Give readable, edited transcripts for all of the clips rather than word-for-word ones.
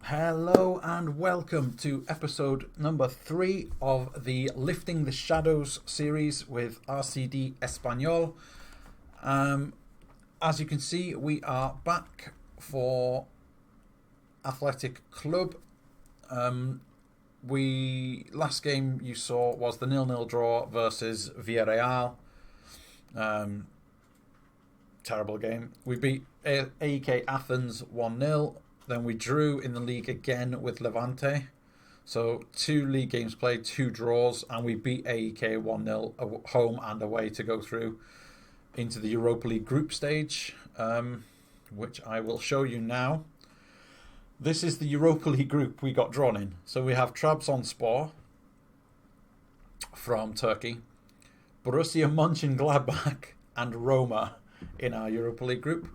Hello and welcome to episode number 3 of the Lifting the Shadows series with RCD Espanyol. As you can see, we are back for Athletic Club. Last game you saw was the 0-0 draw versus Villarreal. Terrible game. We beat AEK Athens 1-0. Then we drew in the league again with Levante. So 2 league games played, 2 draws, and we beat AEK 1-0 home and away to go through into the Europa League group stage, which I will show you now. This is the Europa League group we got drawn in. So we have Trabzonspor from Turkey, Borussia Mönchengladbach and Roma in our Europa League group.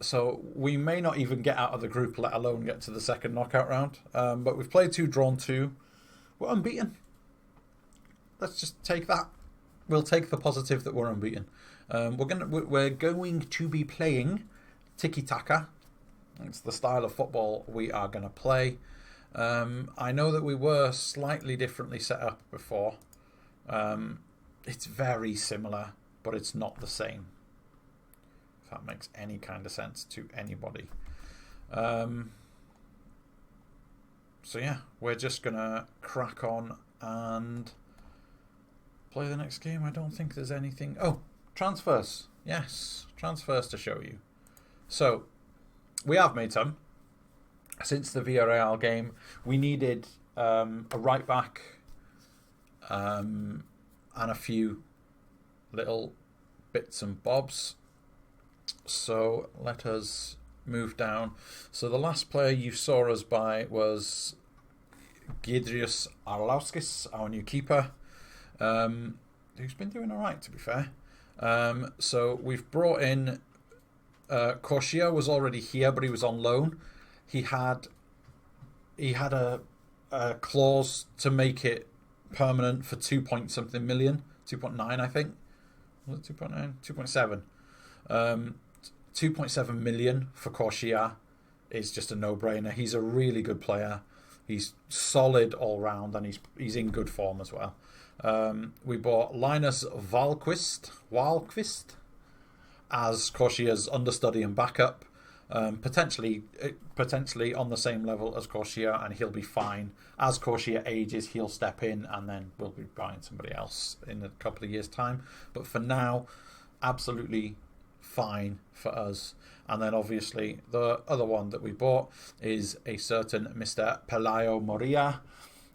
So we may not even get out of the group, let alone get to the second knockout round. But we've played 2, drawn 2. We're unbeaten. Let's just take that. We'll take the positive that we're unbeaten. We're going to be playing tiki-taka. It's the style of football we are going to play. I know that we were slightly differently set up before. It's very similar, but it's not the same. If that makes any kind of sense to anybody. So yeah, we're just going to crack on and play the next game. I don't think there's anything... Oh, transfers. Yes, transfers to show you. So, we have made some. Since the Villarreal game, we needed a right back and a few little bits and bobs. So let us move down. So the last player you saw us buy was Giedrius Arlauskis, our new keeper, who's been doing all right, to be fair. So we've brought in Corsia was already here, but he was on loan. He had a clause to make it permanent for 2 point something million, 2.9 I think. Was it 2.9? 2.7. 2.7 million for Corsia is just a no-brainer. He's a really good player. He's solid all round, and he's in good form as well. We bought Linus Wahlqvist as Corsia's understudy and backup, potentially on the same level as Corsia, and he'll be fine. As Corsia ages, he'll step in, and then we'll be buying somebody else in a couple of years' time. But for now, absolutely fine for us. And then obviously the other one that we bought is a certain Mr. Pelayo Moria.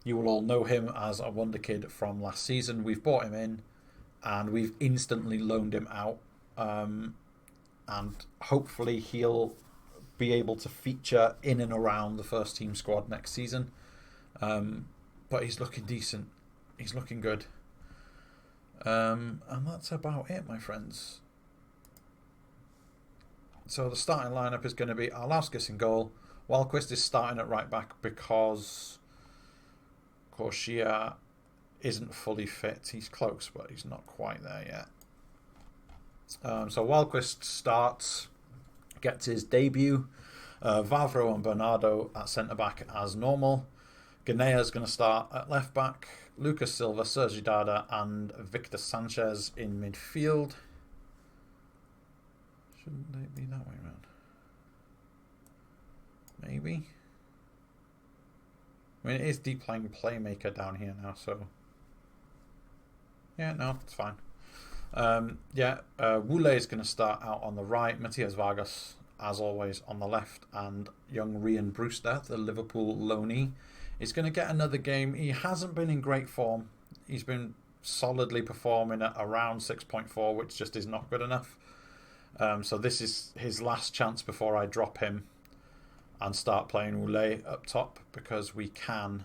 You will all know him as a wonder kid from last season. We've bought him in and we've instantly loaned him out, and hopefully he'll be able to feature in and around the first team squad next season. But he's looking decent. He's looking good. And that's about it, my friends. So the starting lineup is going to be Arlauskis in goal. Wahlqvist is starting at right back because Corsia isn't fully fit. He's close, but he's not quite there yet. So Wahlqvist starts, gets his debut. Vavro and Bernardo at centre back as normal. Ganea is going to start at left back. Lucas Silva, Sergi Dada, and Victor Sanchez in midfield. Shouldn't they be that way around? Maybe. I mean, it is deep playing playmaker down here now, so yeah, no, it's fine. Wule is going to start out on the right. Matias Vargas, as always, on the left, and young Ryan Brewster, the Liverpool loanee, is going to get another game. He hasn't been in great form. He's been solidly performing at around 6.4, which just is not good enough. So this is his last chance before I drop him and start playing Wule up top, because we can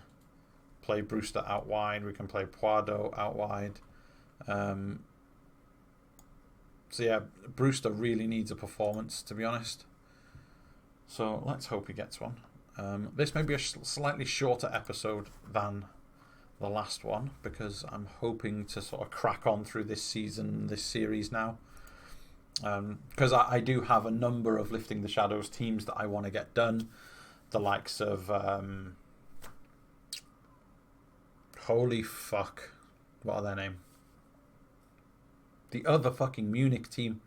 play Brewster out wide. We can play Puado out wide. So yeah, Brewster really needs a performance, to be honest. So let's hope he gets one. This may be a slightly shorter episode than the last one, because I'm hoping to sort of crack on through this season, this series now. Because I do have a number of Lifting the Shadows teams that I want to get done. the likes of holy fuck, what are their name? The other fucking Munich team,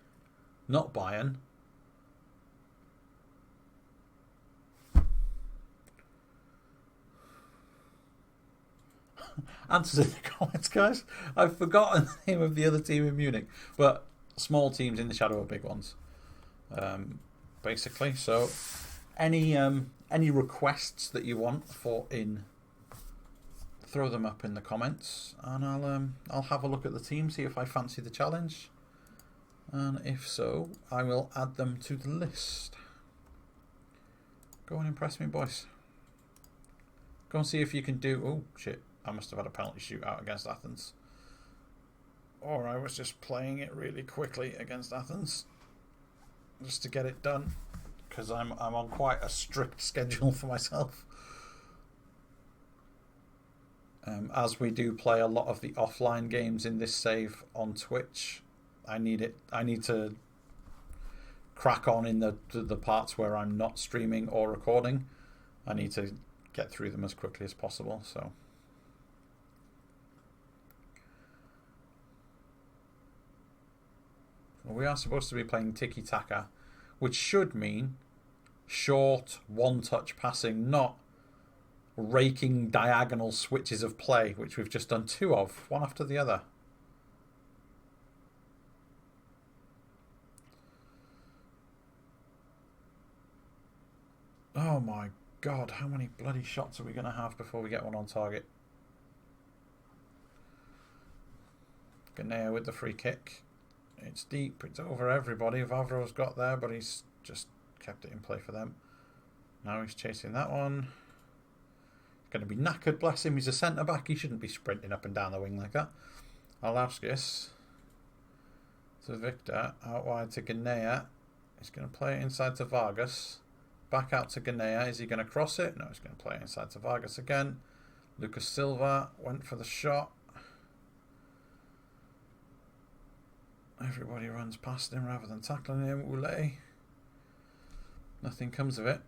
not Bayern. Answers in the comments, guys. I've forgotten the name of the other team in Munich, but small teams in the shadow of big ones, basically. So, any requests that you want for in, throw them up in the comments, and I'll have a look at the team, see if I fancy the challenge, and if so, I will add them to the list. Go and impress me, boys. Go and see if you can do. Oh shit! I must have had a penalty shootout against Athens. Or I was just playing it really quickly against Athens. Just to get it done. Because I'm on quite a strict schedule for myself. As we do play a lot of the offline games in this save on Twitch, I need to crack on in the parts where I'm not streaming or recording. I need to get through them as quickly as possible, so... We are supposed to be playing tiki-taka, which should mean short, one-touch passing, not raking diagonal switches of play, which we've just done 2 of, one after the other. Oh my god, how many bloody shots are we going to have before we get one on target? Ganea with the free kick. It's deep, it's over everybody. Vavro's got there, but he's just kept it in play for them. Now he's chasing that one. He's going to be knackered, bless him. He's a centre-back. He shouldn't be sprinting up and down the wing like that. Arlauskis to Victor. Out wide to Ganea. He's going to play it inside to Vargas. Back out to Ganea. Is he going to cross it? No, he's going to play it inside to Vargas again. Lucas Silva went for the shot. Everybody runs past him rather than tackling him. Ule. Nothing comes of it.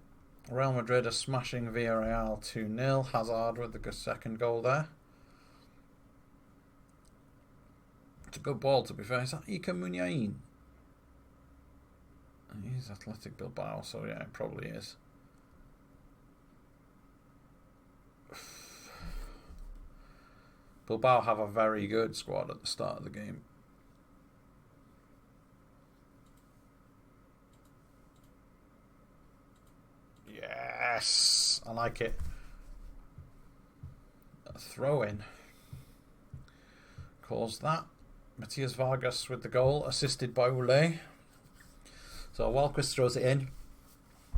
Real Madrid are smashing Villarreal 2-0. Hazard with the good second goal there. It's a good ball, to be fair. Is that Ika Muniain? He's Athletic Bilbao, so yeah, it probably is. Bilbao have a very good squad at the start of the game. Yes, I like it. A throw in. Calls that. Matias Vargas with the goal, assisted by Ule. So Walquist throws it in.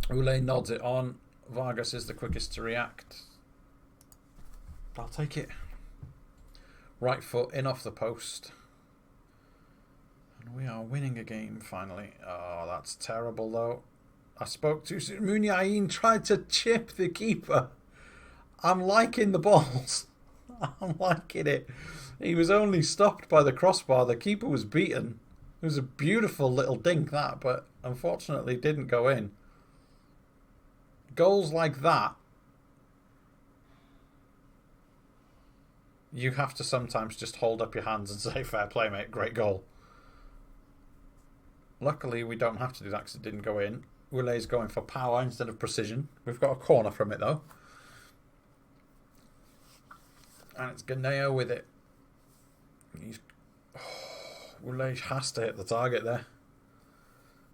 Ule nods it on. Vargas is the quickest to react. I'll take it. Right foot in off the post. And we are winning a game finally. Oh, that's terrible though. I spoke too soon. Muniain tried to chip the keeper. I'm liking the balls. I'm liking it. He was only stopped by the crossbar. The keeper was beaten. It was a beautiful little dink, that, but unfortunately didn't go in. Goals like that, you have to sometimes just hold up your hands and say, fair play, mate, great goal. Luckily, we don't have to do that because it didn't go in. Ule's going for power instead of precision. We've got a corner from it, though. And it's Ganea with it. Ule has to hit the target there.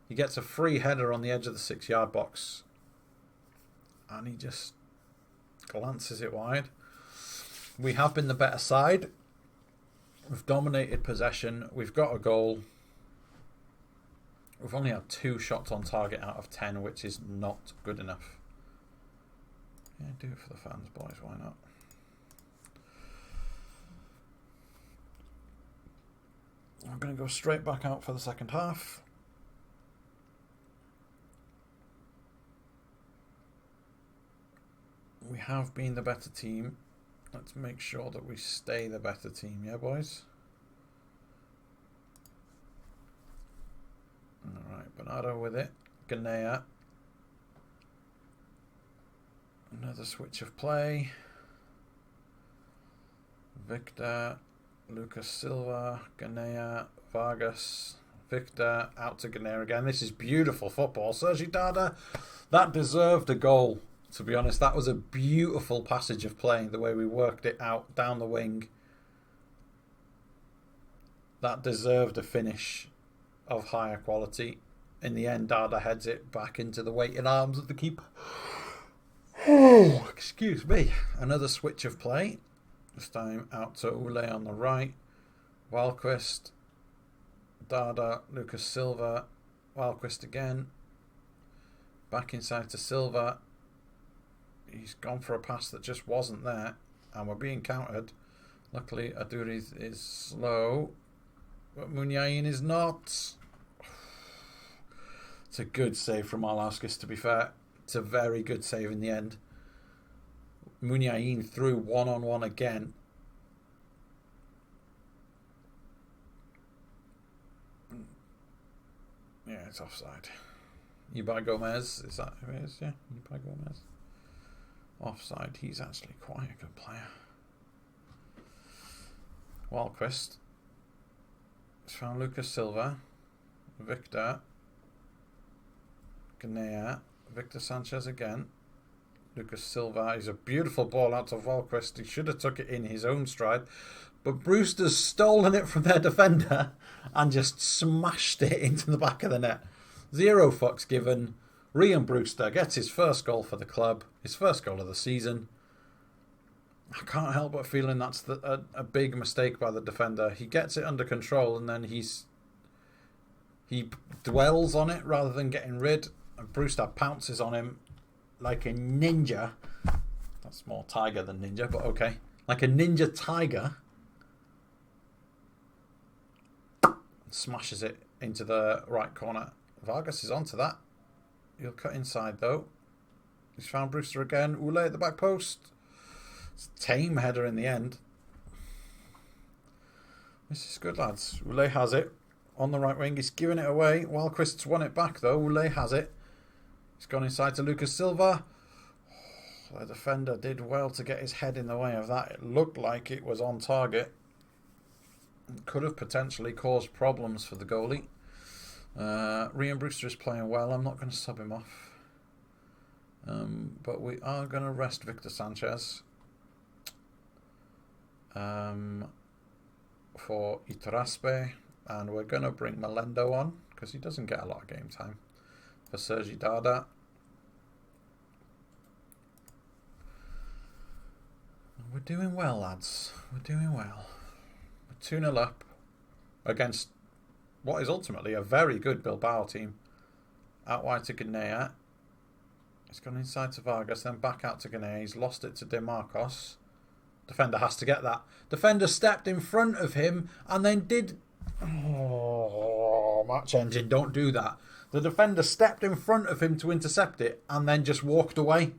He gets a free header on the edge of the 6-yard box. And he just glances it wide. We have been the better side. We've dominated possession. We've got a goal. We've only had 2 shots on target out of 10, which is not good enough. Yeah, do it for the fans, boys. Why not? I'm going to go straight back out for the second half. We have been the better team. Let's make sure that we stay the better team, yeah, boys? Alright, Bernardo with it. Ganea. Another switch of play. Victor, Lucas Silva, Ganea, Vargas, Victor, out to Ganea again. This is beautiful football. Sergi Dada, that deserved a goal, to be honest. That was a beautiful passage of play, the way we worked it out down the wing. That deserved a finish of higher quality. In the end, Dada heads it back into the waiting arms of the keeper. Oh, excuse me. Another switch of play. This time out to Ule on the right. Wahlquist, Dada, Lucas Silva, Wahlquist again. Back inside to Silva. He's gone for a pass that just wasn't there. And we're being countered. Luckily, Aduriz is slow. But Muniain is not. It's a good save from Arlauskis, to be fair. It's a very good save in the end. Muniain through one-on-one again. Yeah, it's offside. Ibai Gomez, is that who it is? Yeah, Ibai Gomez. Offside. He's actually quite a good player. Wahlquist. It's found Lucas Silva. Victor. Ganea. Victor Sanchez again. Lucas Silva is a beautiful ball out to Wahlquist. He should have took it in his own stride. But Brewster's stolen it from their defender and just smashed it into the back of the net. 0 fucks given. Ryan Brewster gets his first goal for the club. His first goal of the season. I can't help but feeling that's a big mistake by the defender. He gets it under control and then he dwells on it rather than getting rid. And Brewster pounces on him like a ninja. That's more tiger than ninja, but okay. Like a ninja tiger. Smashes it into the right corner. Vargas is onto that. He'll cut inside though. He's found Brewster again. Ule at the back post. It's a tame header in the end. This is good, lads. Ule has it. On the right wing, he's giving it away. Wahlquist's won it back though. Ule has it. He's gone inside to Lucas Silva. Oh, the defender did well to get his head in the way of that. It looked like it was on target. It could have potentially caused problems for the goalie. Ryan Brewster is playing well. I'm not going to sub him off. But we are going to rest Victor Sanchez for Iturraspe. And we're going to bring Melendo on because he doesn't get a lot of game time. For Sergi Dada. We're doing well, lads. We're doing well. We're 2-0 up against what is ultimately a very good Bilbao team. Out wide to Ganea. It's gone inside to Vargas, then back out to Ganea. He's lost it to De Marcos. Defender has to get that. Defender stepped in front of him and then did... Oh, match engine, don't do that. The defender stepped in front of him to intercept it and then just walked away.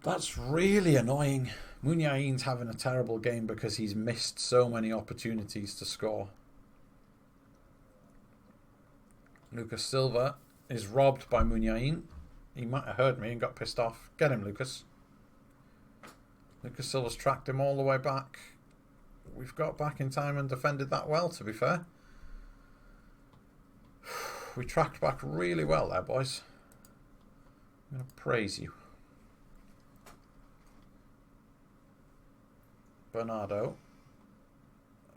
That's really annoying. Muniain's having a terrible game because he's missed so many opportunities to score. Lucas Silva is robbed by Muniain. He might have heard me and got pissed off. Get him, Lucas. Lucas Silva's tracked him all the way back. We've got back in time and defended that well, to be fair. We tracked back really well there, boys. I'm going to praise you. Bernardo.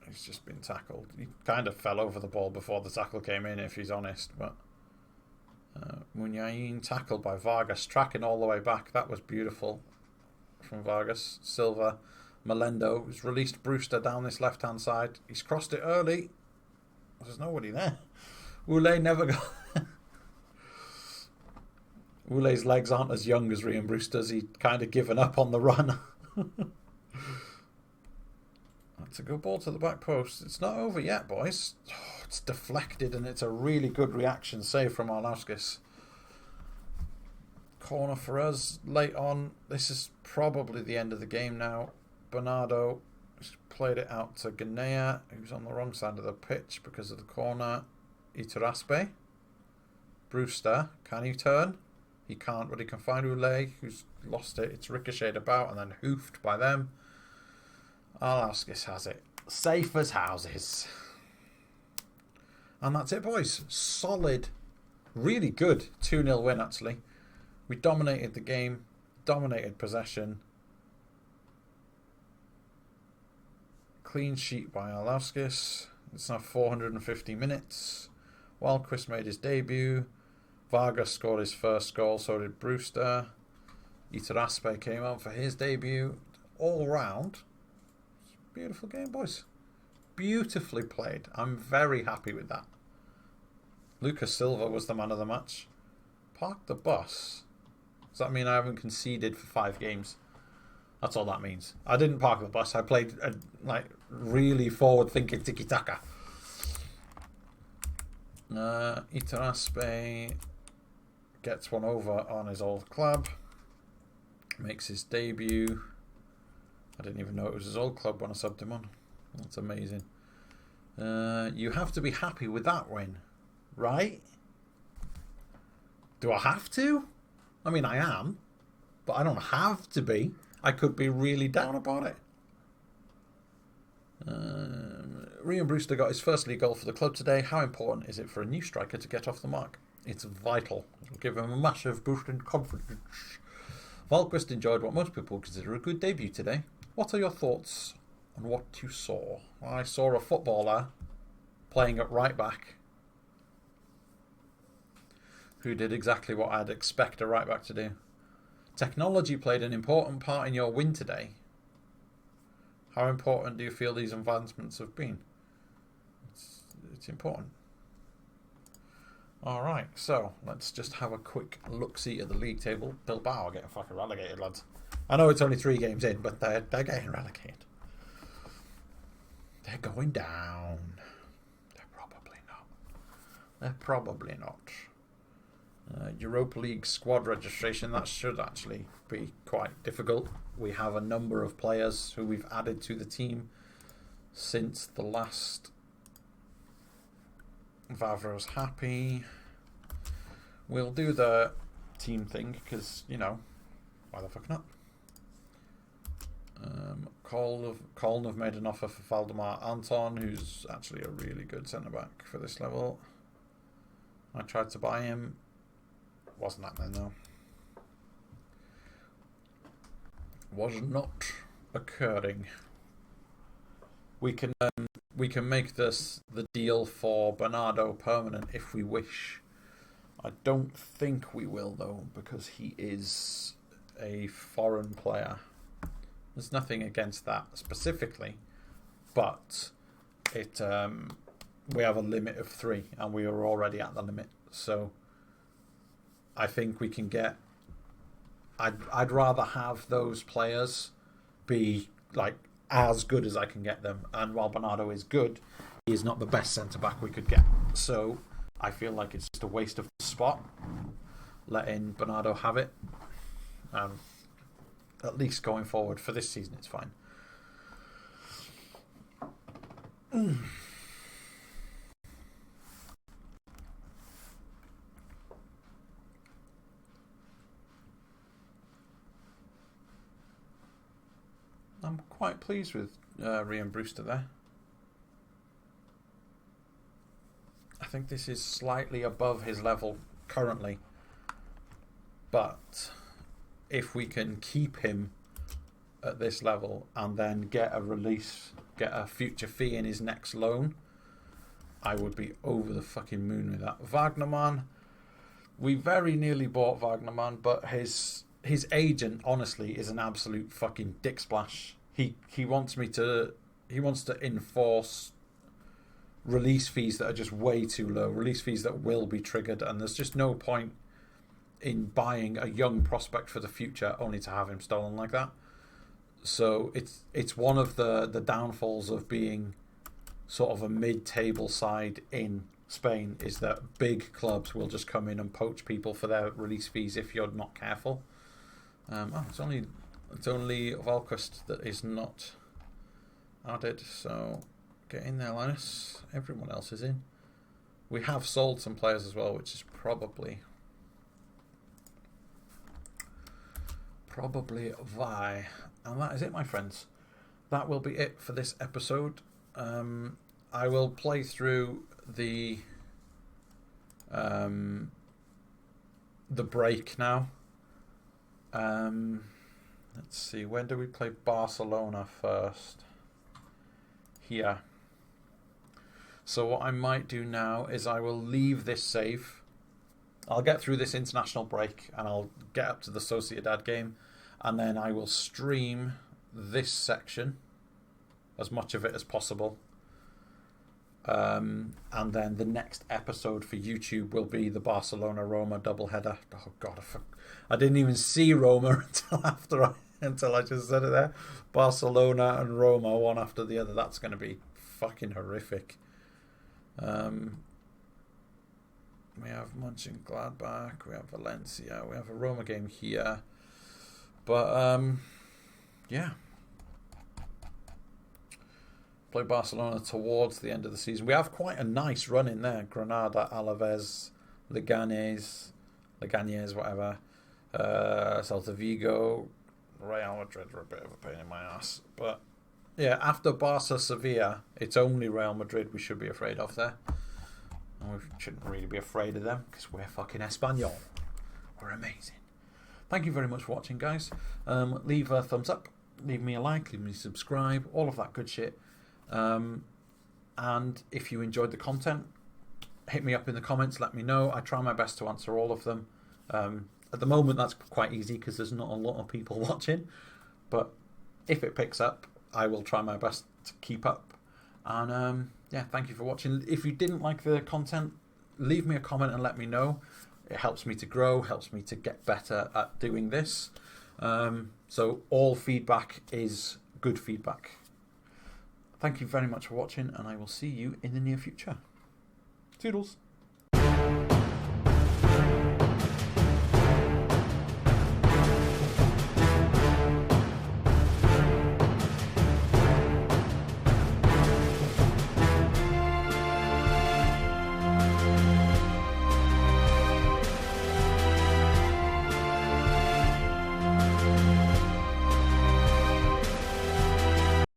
He's just been tackled. He kind of fell over the ball before the tackle came in, if he's honest. But Muniain tackled by Vargas, tracking all the way back. That was beautiful from Vargas. Silva, Melendo has released Brewster down this left-hand side. He's crossed it early. There's nobody there. Ule never got... Ule's legs aren't as young as Ryan Brewster's. He'd kind of given up on the run. That's a good ball to the back post. It's not over yet, boys. Oh, it's deflected and it's a really good reaction save from Arlauskis. Corner for us late on. This is probably the end of the game now. Bernardo has played it out to Ganea, who's on the wrong side of the pitch because of the corner. Iturraspe. Brewster. Can he turn? He can't, but he can find Ule, who's lost it. It's ricocheted about and then hoofed by them. Alaskis has it. Safe as houses. And that's it, boys. Solid, really good 2-0 win, actually. We dominated the game, dominated possession. Clean sheet by Alaskis. It's now 450 minutes. Wildquist made his debut. Vargas scored his first goal, so did Brewster. Itaraspe came on for his debut. All round, beautiful game, boys. Beautifully played. I'm very happy with that. Lucas Silva was the man of the match. Park the bus. Does that mean I haven't conceded for 5 games? That's all that means. I didn't park the bus. I played really forward-thinking tiki-taka. Itaraspe gets one over on his old club. Makes his debut. I didn't even know it was his old club when I subbed him on. That's amazing. You have to be happy with that win, right? Do I have to? I mean, I am, but I don't have to be. I could be really down about it. Rian Brewster got his first league goal for the club today. How important is it for a new striker to get off the mark? It's vital. It'll give him a massive boost in confidence. Wildquist enjoyed what most people consider a good debut today. What are your thoughts on what you saw? I saw a footballer playing at right back who did exactly what I'd expect a right back to do. Technology played an important part in your win today. How important do you feel these advancements have been? It's important. Alright, so let's just have a quick look-see at the league table. Bilbao are getting fucking relegated, lads. I know it's only 3 games in, but they're getting relegated. They're going down. They're probably not. They're probably not. Europa League squad registration, that should actually be quite difficult. We have a number of players who we've added to the team since the last Vavro's happy. We'll do the team thing because, you know, why the fuck not? Coln have made an offer for Valdemar Anton, who's actually a really good centre-back for this level. I tried to buy him. Wasn't happening though. Was not occurring. We can make this the deal for Bernardo permanent if we wish. I don't think we will though, because he is a foreign player. There's nothing against that specifically, but it we have a limit of 3 and we are already at the limit, so I think we can get. I'd rather have those players be like as good as I can get them, and while Bernardo is good, he is not the best centre back we could get. So I feel like it's just a waste of the spot letting Bernardo have it. At least going forward for this season, it's fine. I'm quite pleased with Rian Brewster there. I think this is slightly above his level currently, but if we can keep him at this level and then get a release, get a future fee in his next loan, I would be over the fucking moon with that. Wagnerman, we very nearly bought Wagnerman, but his agent honestly is an absolute fucking dick splash. He wants to enforce release fees that are just way too low, release fees that will be triggered, and there's just no point in buying a young prospect for the future only to have him stolen like that. So it's one of the downfalls of being sort of a mid-table side in Spain, is that big clubs will just come in and poach people for their release fees if you're not careful. It's only Valquist that is not added, so get in there, Linus. Everyone else is in. We have sold some players as well, which is probably probably Vi. And that is it, my friends. That will be it for this episode. I will play through the break now. Let's see, when do we play Barcelona first? Here. So what I might do now is I will leave this save. I'll get through this international break and I'll get up to the Sociedad game, and then I will stream this section, as much of it as possible. And then the next episode for YouTube will be the Barcelona-Roma doubleheader. Oh God, I didn't even see Roma until I just said it there. Barcelona and Roma, one after the other. That's going to be fucking horrific. We have Mönchengladbach, we have Valencia, we have a Roma game here. But, yeah. Play Barcelona towards the end of the season. We have quite a nice run in there. Granada, Alaves, Leganés, whatever. Celta Vigo, Real Madrid are a bit of a pain in my ass. But, yeah, after Barca, Sevilla, it's only Real Madrid we should be afraid of there. And we shouldn't really be afraid of them because we're fucking Espanyol. We're amazing. Thank you very much for watching, guys. Leave a thumbs up, leave me a like, leave me a subscribe, all of that good shit. And if you enjoyed the content, hit me up in the comments, let me know. I try my best to answer all of them. At the moment, that's quite easy because there's not a lot of people watching. But if it picks up, I will try my best to keep up. And yeah, thank you for watching. If you didn't like the content, leave me a comment and let me know. It helps me to grow, helps me to get better at doing this. So all feedback is good feedback. Thank you very much for watching, and I will see you in the near future. Toodles.